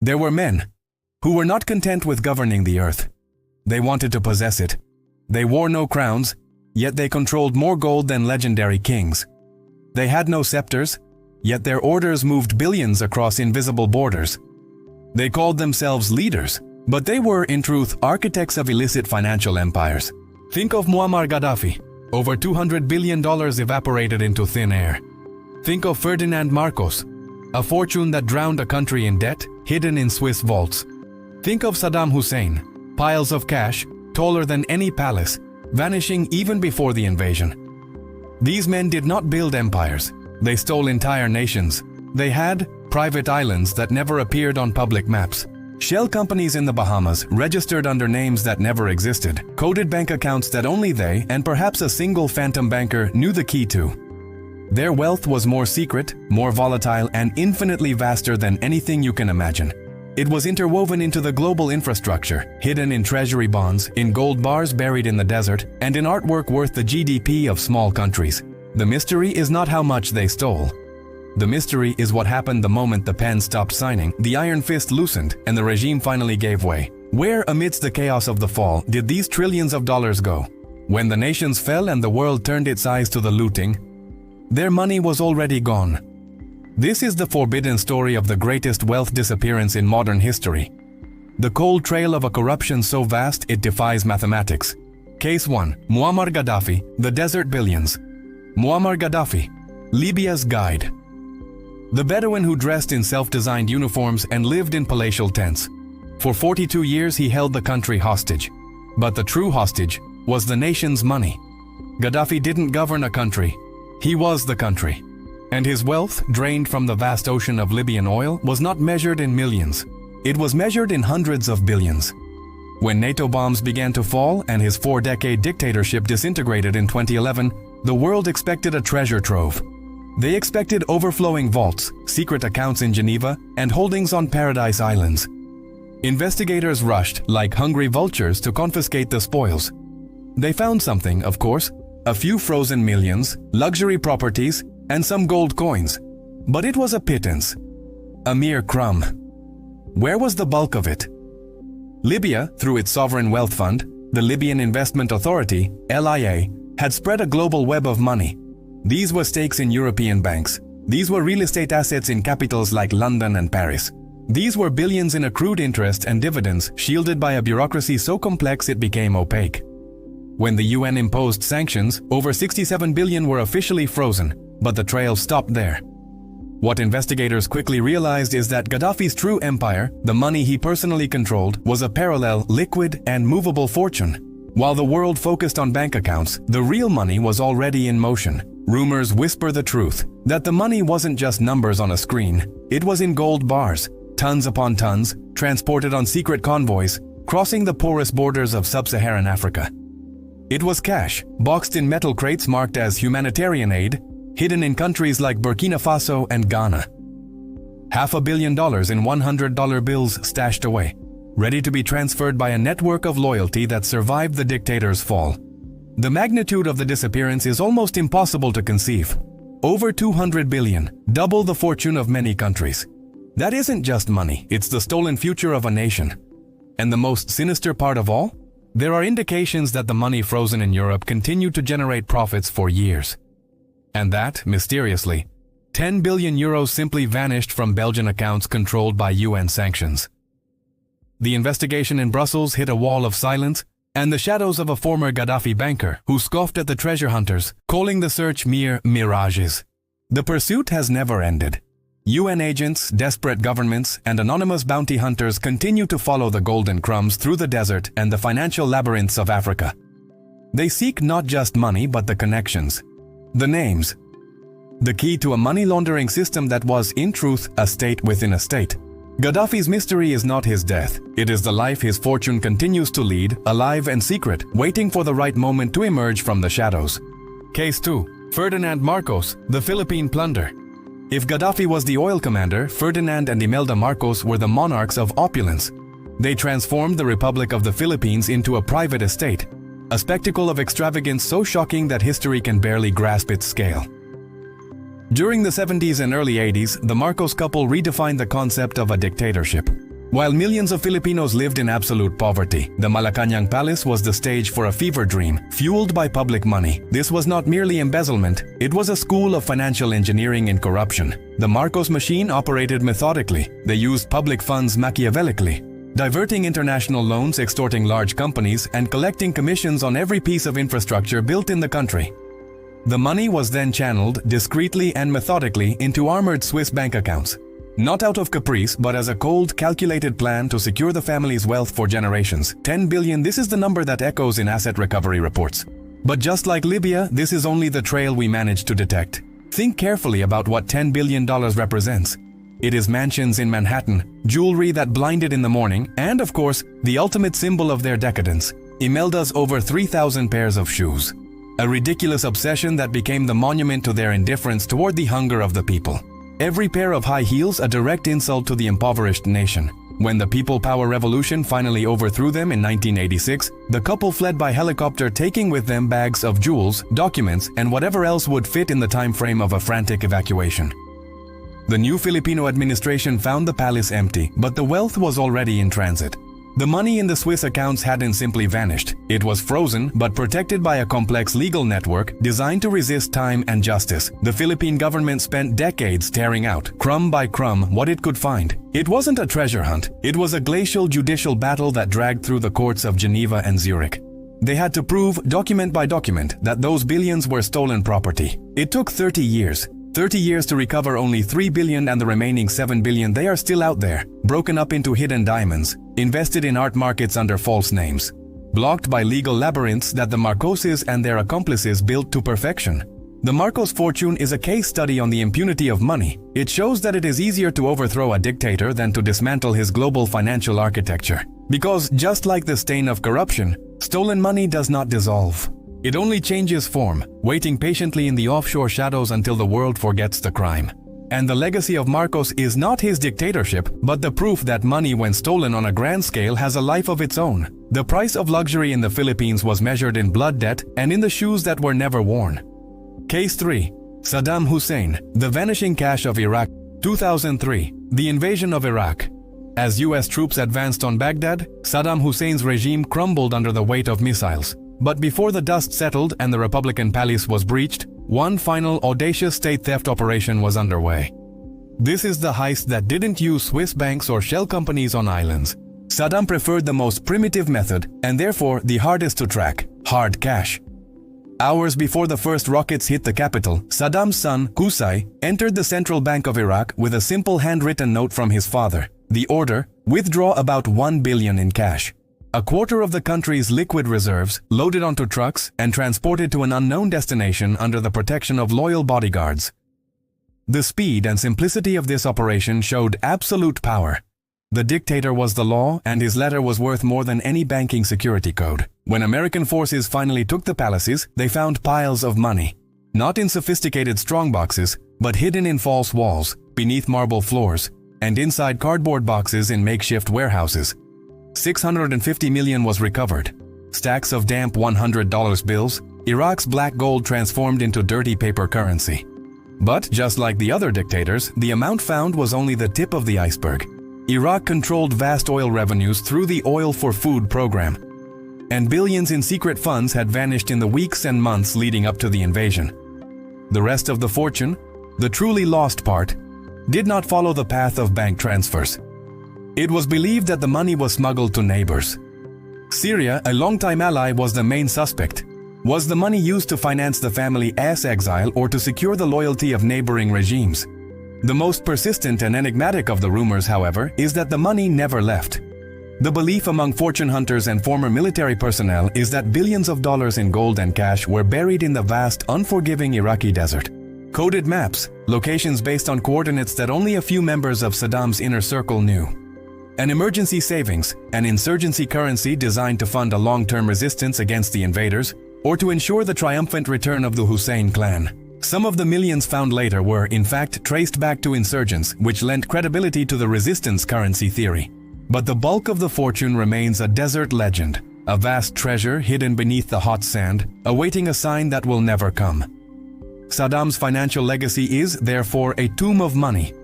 There were men who were not content with governing the earth. They wanted to possess it. They wore no crowns, yet they controlled more gold than legendary kings. They had no scepters, yet their orders moved billions across invisible borders. They called themselves leaders, but they were, in truth, architects of illicit financial empires. Think of Muammar Gaddafi. Over $200 billion evaporated into thin air. Think of Ferdinand Marcos, a fortune that drowned a country in debt, hidden in Swiss vaults. Think of Saddam Hussein, piles of cash, taller than any palace, vanishing even before the invasion. These men did not build empires. They stole entire nations. They had private islands that never appeared on public maps. Shell companies in the Bahamas registered under names that never existed, coded bank accounts that only they and perhaps a single phantom banker knew the key to. Their wealth was more secret, more volatile, and infinitely vaster than anything you can imagine. It was interwoven into the global infrastructure, hidden in treasury bonds, in gold bars buried in the desert, and in artwork worth the GDP of small countries. The mystery is not how much they stole. The mystery is what happened the moment the pen stopped signing, the iron fist loosened, and the regime finally gave way. Where, amidst the chaos of the fall, did these trillions of dollars go? When the nations fell and the world turned its eyes to the looting, their money was already gone. This is the forbidden story of the greatest wealth disappearance in modern history. The cold trail of a corruption so vast it defies mathematics. Case 1. Muammar Gaddafi, the Desert Billions. Muammar Gaddafi, Libya's guide. The Bedouin who dressed in self-designed uniforms and lived in palatial tents. For 42 years he held the country hostage. But the true hostage was the nation's money. Gaddafi didn't govern a country. He was the country. And his wealth, drained from the vast ocean of Libyan oil, was not measured in millions. It was measured in hundreds of billions. When NATO bombs began to fall and his 4-decade dictatorship disintegrated in 2011, the world expected a treasure trove. They expected overflowing vaults, secret accounts in Geneva, and holdings on Paradise Islands. Investigators rushed, like hungry vultures, to confiscate the spoils. They found something, of course, a few frozen millions, luxury properties, and some gold coins. But it was a pittance, a mere crumb. Where was the bulk of it? Libya, through its sovereign wealth fund, the Libyan Investment Authority, LIA, had spread a global web of money. These were stakes in European banks. These were real estate assets in capitals like London and Paris. These were billions in accrued interest and dividends, shielded by a bureaucracy so complex it became opaque. When the UN imposed sanctions, over 67 billion were officially frozen, but the trail stopped there. What investigators quickly realized is that Gaddafi's true empire, the money he personally controlled, was a parallel, liquid, and movable fortune. While the world focused on bank accounts, the real money was already in motion. Rumors whisper the truth, that the money wasn't just numbers on a screen. It was in gold bars, tons upon tons, transported on secret convoys, crossing the porous borders of sub-Saharan Africa. It was cash, boxed in metal crates marked as humanitarian aid, hidden in countries like Burkina Faso and Ghana. $500 million in $100 bills stashed away, ready to be transferred by a network of loyalty that survived the dictator's fall. The magnitude of the disappearance is almost impossible to conceive. Over 200 billion, double the fortune of many countries. That isn't just money, it's the stolen future of a nation. And the most sinister part of all? There are indications that the money frozen in Europe continued to generate profits for years. And that, mysteriously, 10 billion euros simply vanished from Belgian accounts controlled by UN sanctions. The investigation in Brussels hit a wall of silence and the shadows of a former Gaddafi banker who scoffed at the treasure hunters, calling the search mere mirages. The pursuit has never ended. UN agents, desperate governments, and anonymous bounty hunters continue to follow the golden crumbs through the desert and the financial labyrinths of Africa. They seek not just money but the connections, the names, the key to a money laundering system that was, in truth, a state within a state. Gaddafi's mystery is not his death. It is the life his fortune continues to lead, alive and secret, waiting for the right moment to emerge from the shadows. Case 2. Ferdinand Marcos, the Philippine plunder. If Gaddafi was the oil commander, Ferdinand and Imelda Marcos were the monarchs of opulence. They transformed the Republic of the Philippines into a private estate, a spectacle of extravagance so shocking that history can barely grasp its scale. During the 70s and early 80s, the Marcos couple redefined the concept of a dictatorship. While millions of Filipinos lived in absolute poverty, the Malacañang Palace was the stage for a fever dream, fueled by public money. This was not merely embezzlement, it was a school of financial engineering and corruption. The Marcos machine operated methodically. They used public funds machiavellically, diverting international loans, extorting large companies, and collecting commissions on every piece of infrastructure built in the country. The money was then channeled discreetly and methodically into armored Swiss bank accounts. Not out of caprice, but as a cold, calculated plan to secure the family's wealth for generations. 10 billion, this is the number that echoes in asset recovery reports. But just like Libya, this is only the trail we managed to detect. Think carefully about what $10 billion represents. It is mansions in Manhattan, jewelry that blinded in the morning, and of course, the ultimate symbol of their decadence, Imelda's over 3,000 pairs of shoes. A ridiculous obsession that became the monument to their indifference toward the hunger of the people. Every pair of high heels a direct insult to the impoverished nation. When the People Power Revolution finally overthrew them in 1986, the couple fled by helicopter, taking with them bags of jewels, documents, and whatever else would fit in the time frame of a frantic evacuation. The new Filipino administration found the palace empty, but the wealth was already in transit. The money in the Swiss accounts hadn't simply vanished. It was frozen, but protected by a complex legal network designed to resist time and justice. The Philippine government spent decades tearing out, crumb by crumb, what it could find. It wasn't a treasure hunt. It was a glacial judicial battle that dragged through the courts of Geneva and Zurich. They had to prove, document by document, that those billions were stolen property. It took 30 years. 30 years to recover only 3 billion, and the remaining 7 billion, they are still out there, broken up into hidden diamonds, invested in art markets under false names, blocked by legal labyrinths that the Marcoses and their accomplices built to perfection. The Marcos fortune is a case study on the impunity of money. It shows that it is easier to overthrow a dictator than to dismantle his global financial architecture. Because just like the stain of corruption, stolen money does not dissolve. It only changes form, waiting patiently in the offshore shadows until the world forgets the crime. And the legacy of Marcos is not his dictatorship, but the proof that money, when stolen on a grand scale, has a life of its own. The price of luxury in the Philippines was measured in blood debt and in the shoes that were never worn. Case 3. Saddam Hussein, the vanishing cash of Iraq. 2003. The invasion of Iraq. As US troops advanced on Baghdad, Saddam Hussein's regime crumbled under the weight of missiles. But before the dust settled and the Republican palace was breached, one final audacious state theft operation was underway. This is the heist that didn't use Swiss banks or shell companies on islands. Saddam preferred the most primitive method, and therefore the hardest to track: hard cash. Hours before the first rockets hit the capital, Saddam's son, Qusay, entered the central bank of Iraq with a simple handwritten note from his father. The order: withdraw about 1 billion in cash. A quarter of the country's liquid reserves, loaded onto trucks and transported to an unknown destination under the protection of loyal bodyguards. The speed and simplicity of this operation showed absolute power. The dictator was the law, and his letter was worth more than any banking security code. When American forces finally took the palaces, they found piles of money. Not in sophisticated strongboxes, but hidden in false walls, beneath marble floors, and inside cardboard boxes in makeshift warehouses. 650 million was recovered. Stacks of damp $100 bills, Iraq's black gold transformed into dirty paper currency. But just like the other dictators, the amount found was only the tip of the iceberg. Iraq controlled vast oil revenues through the Oil for Food program, and billions in secret funds had vanished in the weeks and months leading up to the invasion. The rest of the fortune, the truly lost part, did not follow the path of bank transfers. It was believed that the money was smuggled to neighbors. Syria, a longtime ally, was the main suspect. Was the money used to finance the family's exile or to secure the loyalty of neighboring regimes? The most persistent and enigmatic of the rumors, however, is that the money never left. The belief among fortune hunters and former military personnel is that billions of dollars in gold and cash were buried in the vast, unforgiving Iraqi desert. Coded maps, locations based on coordinates that only a few members of Saddam's inner circle knew. An emergency savings, an insurgency currency designed to fund a long-term resistance against the invaders, or to ensure the triumphant return of the Hussein clan. Some of the millions found later were, in fact, traced back to insurgents, which lent credibility to the resistance currency theory. But the bulk of the fortune remains a desert legend, a vast treasure hidden beneath the hot sand, awaiting a sign that will never come. Saddam's financial legacy is, therefore, a tomb of money.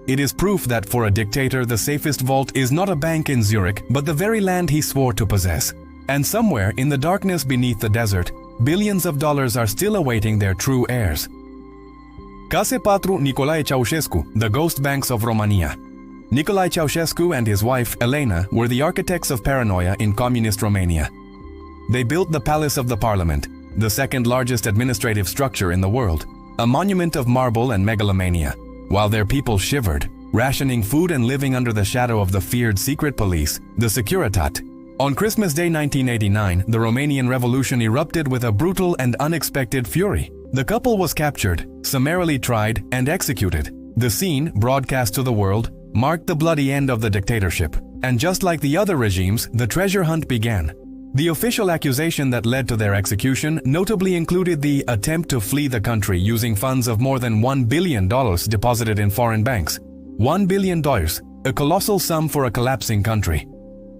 It is proof that for a dictator, the safest vault is not a bank in Zurich, but the very land he swore to possess. And somewhere in the darkness beneath the desert, billions of dollars are still awaiting their true heirs. Case Patru Nicolae Ceausescu, the ghost banks of Romania. Nicolae Ceausescu and his wife, Elena, were the architects of paranoia in communist Romania. They built the Palace of the Parliament, the second largest administrative structure in the world, a monument of marble and megalomania, while their people shivered, rationing food and living under the shadow of the feared secret police, the Securitate. On Christmas Day 1989, the Romanian Revolution erupted with a brutal and unexpected fury. The couple was captured, summarily tried, and executed. The scene, broadcast to the world, marked the bloody end of the dictatorship. And just like the other regimes, the treasure hunt began. The official accusation that led to their execution notably included the attempt to flee the country using funds of more than $1 billion deposited in foreign banks. $1 billion, a colossal sum for a collapsing country.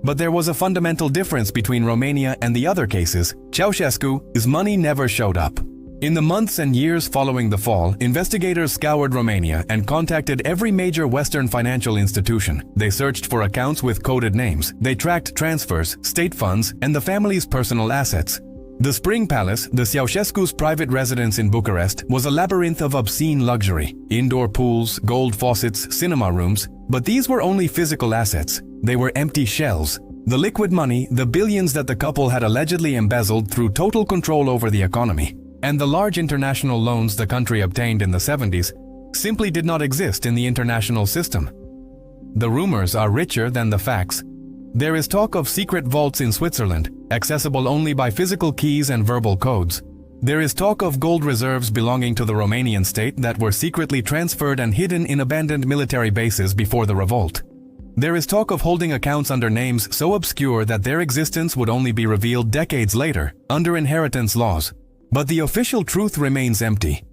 But there was a fundamental difference between Romania and the other cases. Ceausescu's money never showed up. In the months and years following the fall, investigators scoured Romania and contacted every major Western financial institution. They searched for accounts with coded names. They tracked transfers, state funds, and the family's personal assets. The Spring Palace, the Ceausescu's private residence in Bucharest, was a labyrinth of obscene luxury. Indoor pools, gold faucets, cinema rooms. But these were only physical assets. They were empty shells. The liquid money, the billions that the couple had allegedly embezzled through total control over the economy, and the large international loans the country obtained in the 70s, simply did not exist in the international system. The rumors are richer than the facts. There is talk of secret vaults in Switzerland, accessible only by physical keys and verbal codes. There is talk of gold reserves belonging to the Romanian state that were secretly transferred and hidden in abandoned military bases before the revolt. There is talk of holding accounts under names so obscure that their existence would only be revealed decades later, under inheritance laws. But the official truth remains empty.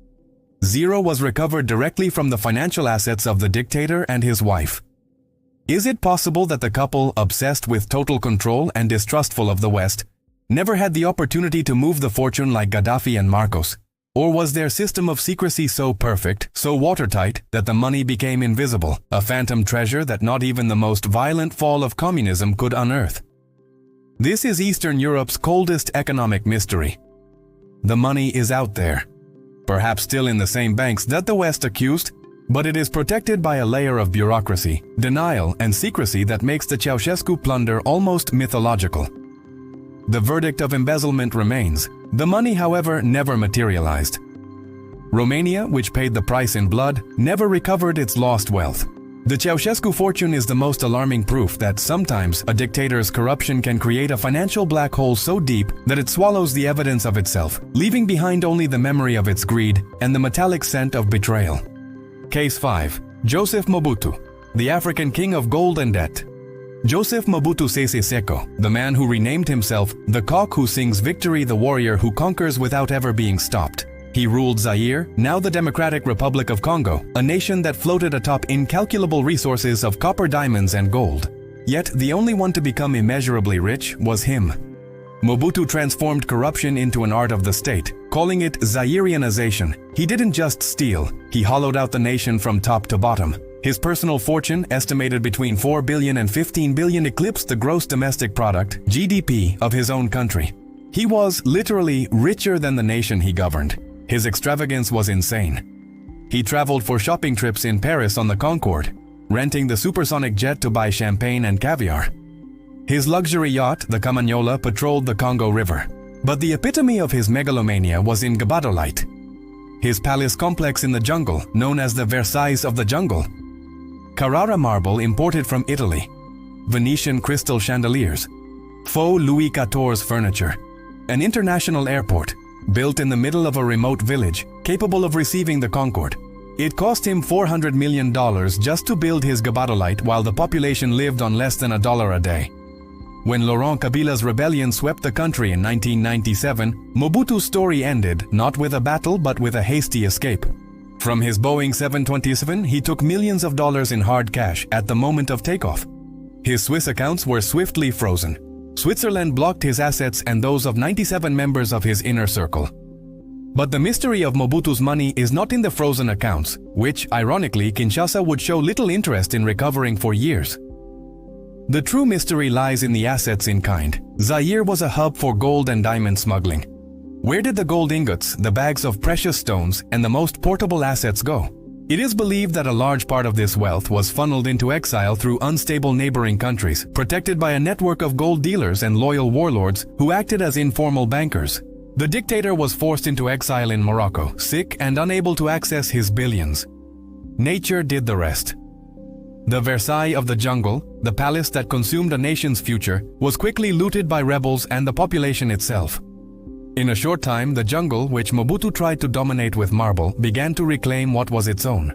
Zero was recovered directly from the financial assets of the dictator and his wife. Is it possible that the couple, obsessed with total control and distrustful of the West, never had the opportunity to move the fortune like Gaddafi and Marcos? Or was their system of secrecy so perfect, so watertight, that the money became invisible, a phantom treasure that not even the most violent fall of communism could unearth? This is Eastern Europe's coldest economic mystery. The money is out there, perhaps still in the same banks that the West accused, but it is protected by a layer of bureaucracy, denial, and secrecy that makes the Ceausescu plunder almost mythological. The verdict of embezzlement remains. The money, however, never materialized. Romania, which paid the price in blood, never recovered its lost wealth. The Ceausescu fortune is the most alarming proof that sometimes a dictator's corruption can create a financial black hole so deep that it swallows the evidence of itself, leaving behind only the memory of its greed and the metallic scent of betrayal. Case 5. Joseph Mobutu, the African king of gold and debt. Joseph Mobutu Sese Seko, the man who renamed himself the cock who sings victory, the warrior who conquers without ever being stopped. He ruled Zaire, now the Democratic Republic of Congo, a nation that floated atop incalculable resources of copper, diamonds, and gold. Yet the only one to become immeasurably rich was him. Mobutu transformed corruption into an art of the state, calling it Zaireanization. He didn't just steal, he hollowed out the nation from top to bottom. His personal fortune, estimated between 4 billion and 15 billion, eclipsed the gross domestic product, GDP, of his own country. He was literally richer than the nation he governed. His extravagance was insane. He traveled for shopping trips in Paris on the Concorde, renting the supersonic jet to buy champagne and caviar. His luxury yacht, the Camagnola, patrolled the Congo River. But the epitome of his megalomania was in Gabadolite, his palace complex in the jungle, known as the Versailles of the jungle. Carrara marble imported from Italy, Venetian crystal chandeliers, faux Louis XIV furniture, an international airport, built in the middle of a remote village, capable of receiving the Concorde. It cost him $400 million just to build his Gabadolite while the population lived on less than $1 a day. When Laurent Kabila's rebellion swept the country in 1997, Mobutu's story ended not with a battle but with a hasty escape. From his Boeing 727, he took millions of dollars in hard cash at the moment of takeoff. His Swiss accounts were swiftly frozen. Switzerland blocked his assets and those of 97 members of his inner circle. But the mystery of Mobutu's money is not in the frozen accounts, which, ironically, Kinshasa would show little interest in recovering for years. The true mystery lies in the assets in kind. Zaire was a hub for gold and diamond smuggling. Where did the gold ingots, the bags of precious stones, and the most portable assets go? It is believed that a large part of this wealth was funneled into exile through unstable neighboring countries, protected by a network of gold dealers and loyal warlords who acted as informal bankers. The dictator was forced into exile in Morocco, sick and unable to access his billions. Nature did the rest. The Versailles of the jungle, the palace that consumed a nation's future, was quickly looted by rebels and the population itself. In a short time, the jungle, which Mobutu tried to dominate with marble, began to reclaim what was its own.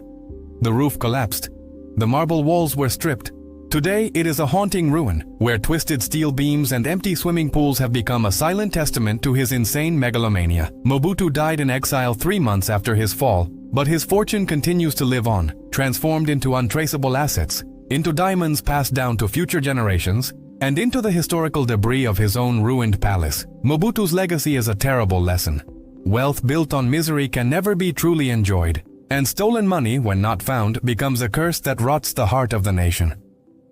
The roof collapsed. The marble walls were stripped. Today, it is a haunting ruin, where twisted steel beams and empty swimming pools have become a silent testament to his insane megalomania. Mobutu died in exile 3 months after his fall, but his fortune continues to live on, transformed into untraceable assets, into diamonds passed down to future generations, and into the historical debris of his own ruined palace. Mobutu's legacy is a terrible lesson. Wealth built on misery can never be truly enjoyed, and stolen money, when not found, becomes a curse that rots the heart of the nation.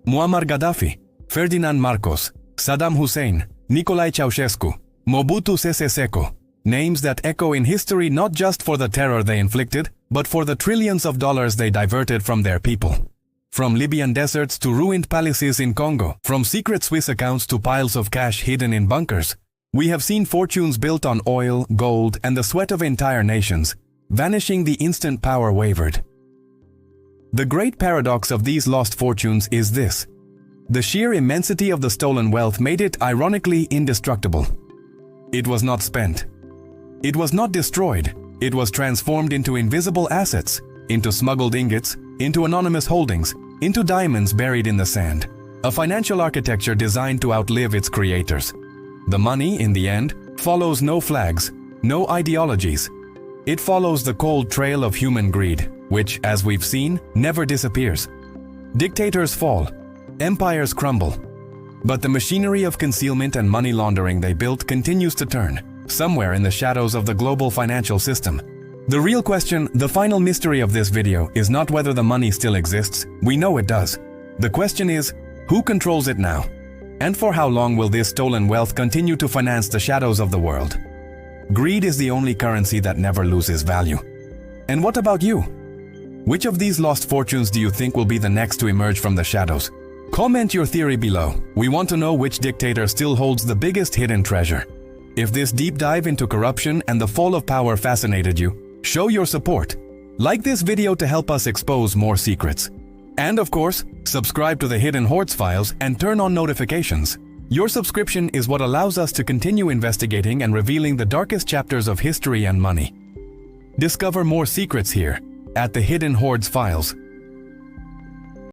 Muammar Gaddafi, Ferdinand Marcos, Saddam Hussein, Nicolae Ceausescu, Mobutu Sese Seko, names that echo in history not just for the terror they inflicted, but for the trillions of dollars they diverted from their people. From Libyan deserts to ruined palaces in Congo, from secret Swiss accounts to piles of cash hidden in bunkers, we have seen fortunes built on oil, gold, and the sweat of entire nations, vanishing the instant power wavered. The great paradox of these lost fortunes is this: the sheer immensity of the stolen wealth made it ironically indestructible. It was not spent. It was not destroyed. It was transformed into invisible assets, into smuggled ingots, into anonymous holdings, into diamonds buried in the sand. A financial architecture designed to outlive its creators. The money, in the end, follows no flags, no ideologies. It follows the cold trail of human greed, which, as we've seen, never disappears. Dictators fall, empires crumble, but the machinery of concealment and money laundering they built continues to turn, somewhere in the shadows of the global financial system. The real question, the final mystery of this video, is not whether the money still exists. We know it does. The question is, who controls it now? And for how long will this stolen wealth continue to finance the shadows of the world? Greed is the only currency that never loses value. And what about you? Which of these lost fortunes do you think will be the next to emerge from the shadows? Comment your theory below. We want to know which dictator still holds the biggest hidden treasure. If this deep dive into corruption and the fall of power fascinated you, show your support. Like this video to help us expose more secrets. And of course, subscribe to the Hidden Hoards Files and turn on notifications. Your subscription is what allows us to continue investigating and revealing the darkest chapters of history and money. Discover more secrets here at the Hidden Hoards Files.